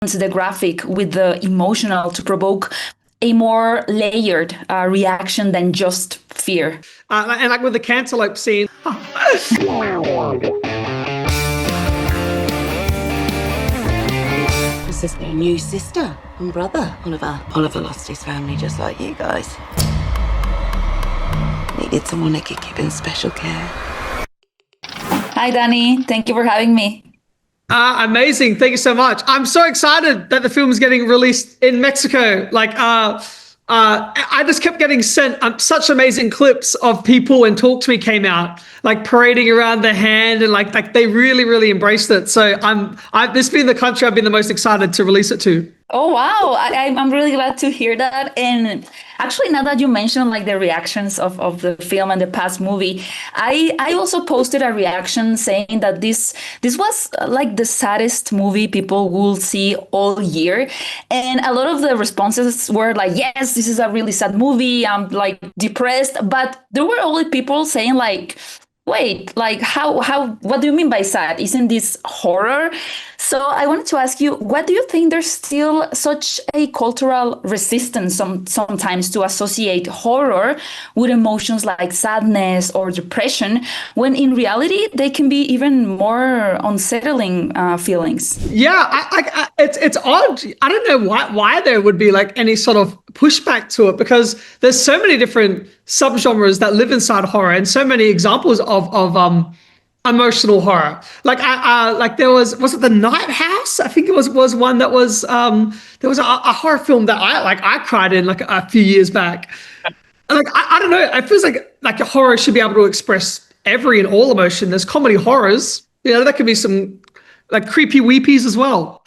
the graphic with the emotional to provoke a more layered reaction than just fear. And like with the cantaloupe scene. This is their new sister and brother, Oliver. Oliver lost his family just like you guys. Needed someone that could give him special care. Hi, Danny. Thank you for having me. Amazing. Thank you so much. I'm so excited that the film is getting released in Mexico. I just kept getting sent such amazing clips of people when Talk to Me came out, like parading around their hand, and like they really, really embraced it. So this being the country I've been the most excited to release it to. Oh, wow. I'm really glad to hear that. And actually, now that you mentioned like the reactions of the film and the past movie, I also posted a reaction saying that this was like the saddest movie people will see all year. And a lot of the responses were like, yes, this is a really sad movie. I'm like depressed. But there were only people saying like, wait, like how, what do you mean by sad? Isn't this horror? So I wanted to ask you, what do you think there's still such a cultural resistance sometimes to associate horror with emotions like sadness or depression, when in reality, they can be even more unsettling feelings? Yeah, it's odd. I don't know why there would be like any sort of pushback to it, because there's so many different subgenres that live inside horror and so many examples of emotional horror. Like there was it The Night House? I think it was one that was there was a horror film that I cried in like a few years back. Like I don't know, it feels like a horror should be able to express every and all emotion. There's comedy horrors, you know, there could be some like creepy weepies as well.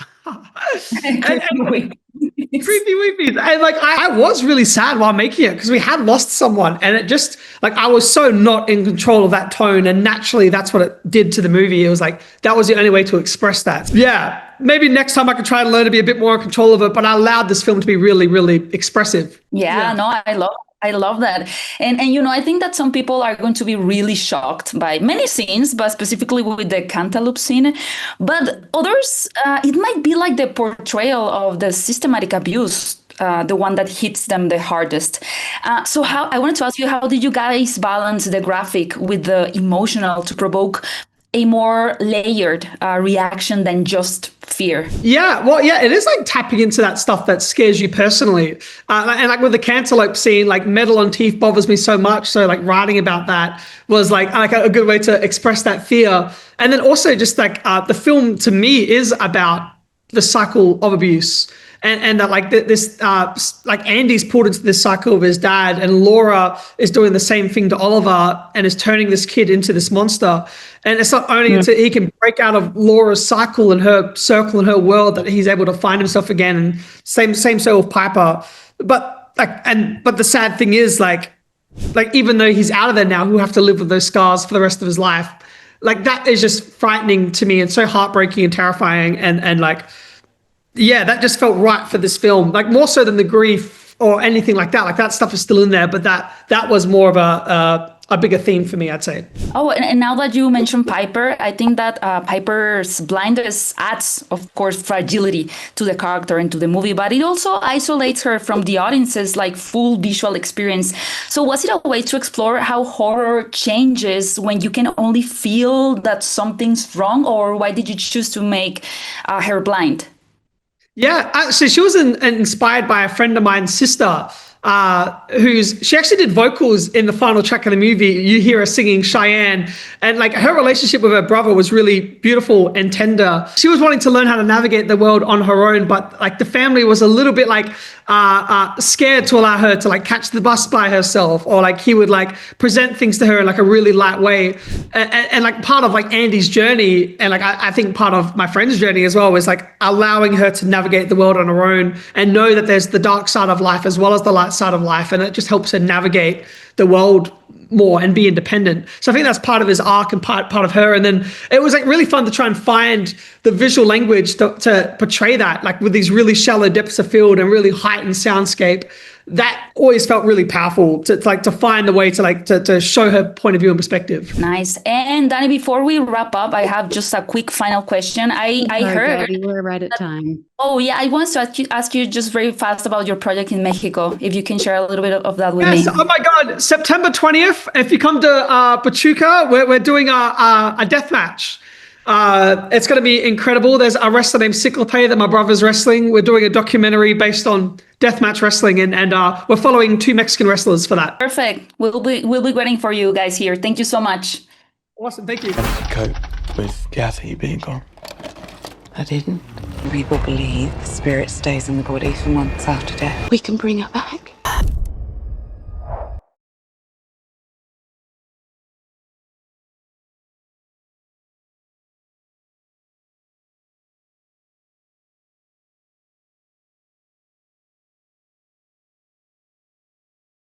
Creepy weepies. And like I was really sad while making it because we had lost someone, and it just like I was so not in control of that tone, and naturally that's what it did to the movie. It was like that was the only way to express that. Yeah, maybe next time I could try to learn to be a bit more in control of it, but I allowed this film to be really, really expressive. Yeah, no, I love that. And you know, I think that some people are going to be really shocked by many scenes, but specifically with the cantaloupe scene. But others, it might be like the portrayal of the systematic abuse, the one that hits them the hardest. So I wanted to ask you, how did you guys balance the graphic with the emotional to provoke a more layered reaction than just fear? Yeah, well, yeah, it is like tapping into that stuff that scares you personally. And like with the cantaloupe scene, like metal on teeth bothers me so much. So like writing about that was like a good way to express that fear. And then also just like the film to me is about the cycle of abuse. And that like this, like Andy's pulled into this cycle of his dad, and Laura is doing the same thing to Oliver and is turning this kid into this monster. And it's not only until he can break out of Laura's cycle and her circle and her world that he's able to find himself again. And same so with Piper. But the sad thing is like even though he's out of there now, he'll have to live with those scars for the rest of his life. Like that is just frightening to me and so heartbreaking and terrifying, and like. Yeah, that just felt right for this film, like more so than the grief or anything like that. Like that stuff is still in there, but that was more of a bigger theme for me, I'd say. Oh, and now that you mentioned Piper, I think that Piper's blindness adds, of course, fragility to the character and to the movie, but it also isolates her from the audience's like full visual experience. So was it a way to explore how horror changes when you can only feel that something's wrong, or why did you choose to make her blind? Yeah, actually, she was inspired by a friend of mine's sister, she actually did vocals in the final track of the movie. You hear her singing Cheyenne, and like her relationship with her brother was really beautiful and tender. She was wanting to learn how to navigate the world on her own, but like the family was a little bit like scared to allow her to like catch the bus by herself, or like he would like present things to her in like a really light way. And like part of like Andy's journey, and like I think part of my friend's journey as well, was like allowing her to navigate the world on her own and know that there's the dark side of life as well as the light side of life, and it just helps her navigate the world more and be independent. So I think that's part of his arc and part of her. And then it was like really fun to try and find the visual language to portray that, like with these really shallow depths of field and really heightened soundscape. that always felt really powerful to find the way to show her point of view and perspective. Nice. And Danny, before we wrap up, I have just a quick final question. I heard. Gabby, we're right at time. Oh yeah, I want to ask you just very fast about your project in Mexico. If you can share a little bit of that with Yes, me. oh my God, September 20th. If you come to Pachuca, we're doing a death match. It's going to be incredible. There's a wrestler named Ciclope that my brother's wrestling. We're doing a documentary based on deathmatch wrestling, and we're following 2 Mexican wrestlers for that. Perfect. We'll be waiting for you guys here. Thank you so much. Awesome, thank you. How did you cope with the athlete being gone? I didn't. People believe the spirit stays in the body for months after death. We can bring her back.